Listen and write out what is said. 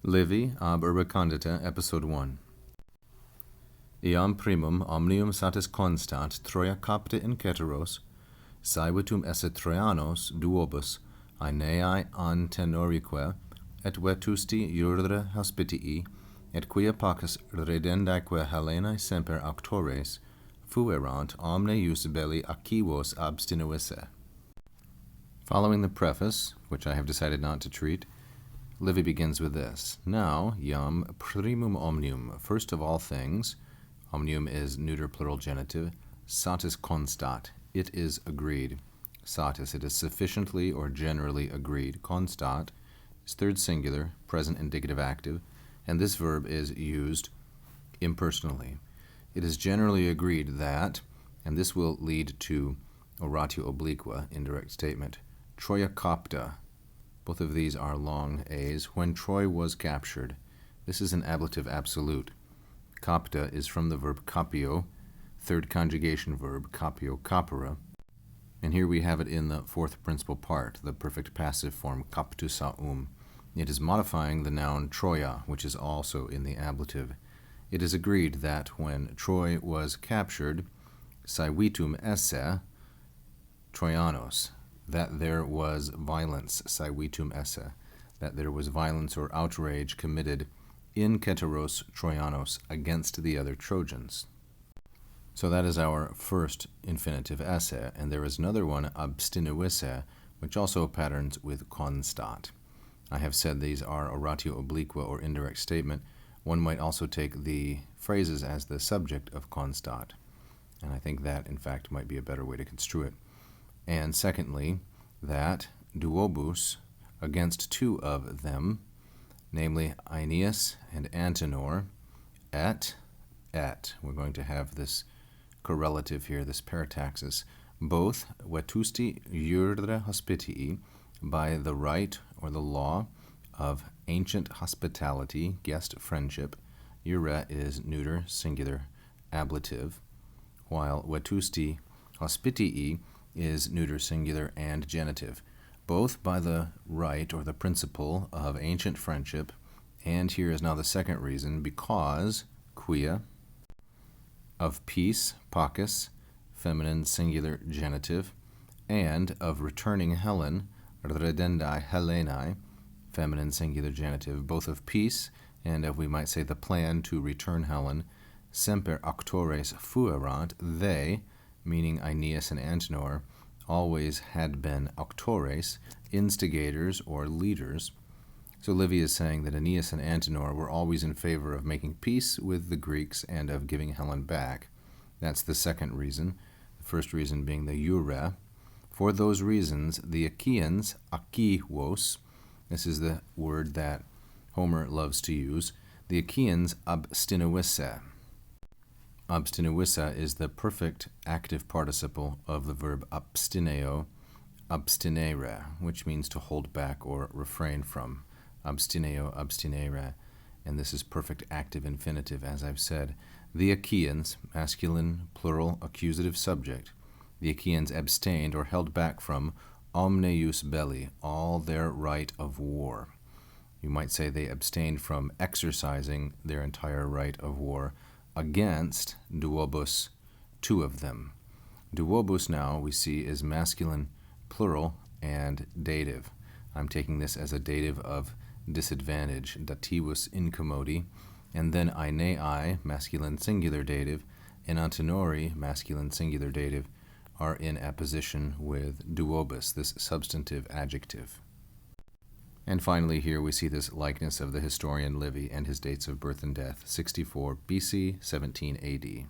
Livy ab Urbe Condita, Episode 1. Iam primum omnium satis constat Troia capta in ceteros, saevitum esse Troianos duobus, Aeneae antenorique, et vetusti Urbe hospitii, et quia pacus redendaeque Helenae semper auctores, fuerant omne ius belli acquivos abstinuisse. Following the preface, which I have decided not to treat, Livy begins with this. Now, iam primum omnium, first of all things, omnium is neuter plural genitive, satis constat, it is agreed. Satis, it is sufficiently or generally agreed. Constat is third singular, present indicative active, and this verb is used impersonally. It is generally agreed that, and this will lead to oratio obliqua, indirect statement, Troia capta. Both of these are long A's. When Troy was captured. This is an ablative absolute. Capta is from the verb capio, third conjugation verb, capio capere. And here we have it in the fourth principal part, the perfect passive form, captus aum. It is modifying the noun Troia, which is also in the ablative. It is agreed that when Troy was captured, saevitum esse Troianos, that there was violence, saevitum esse, that there was violence or outrage committed in ceteros Troianos against the other Trojans. So that is our first infinitive esse, and there is another one, abstinuisse, which also patterns with constat. I have said these are oratio obliqua or indirect statement. One might also take the phrases as the subject of constat, and I think that, in fact, might be a better way to construe it. And secondly, that duobus, against two of them, namely Aeneas and Antenor, et. We're going to have this correlative here, this parataxis, both vetusti Urbe hospitii, by the right or the law of ancient hospitality, guest friendship. Urbe is neuter, singular, ablative, while vetusti hospitii is neuter, singular, and genitive, both by the right or the principle of ancient friendship, and here is now the second reason, because quia, of peace, pacus, feminine, singular, genitive, and of returning Helen, redendae Helenae, feminine, singular, genitive, both of peace and of, we might say, the plan to return Helen, semper auctores fuerant, they, meaning Aeneas and Antenor, always had been auctores, instigators or leaders. So Livy is saying that Aeneas and Antenor were always in favor of making peace with the Greeks and of giving Helen back. That's the second reason, the first reason being the Urbe. For those reasons, the Achaeans, acquivos, this is the word that Homer loves to use, the Achaeans abstinuisse. Abstinuisse is the perfect active participle of the verb abstineo, abstinere, which means to hold back or refrain from. Abstineo, abstinere, and this is perfect active infinitive, as I've said. The Achaeans, masculine, plural, accusative subject, the Achaeans abstained or held back from omne ius belli, all their right of war. You might say they abstained from exercising their entire right of war against duobus, two of them. Duobus now we see is masculine, plural, and dative. I'm taking this as a dative of disadvantage, dativus incommodi, and then Aeneae, masculine singular dative, and Antenori, masculine singular dative, are in apposition with duobus, this substantive adjective. And finally here we see this likeness of the historian Livy and his dates of birth and death, 64 BC, 17 AD.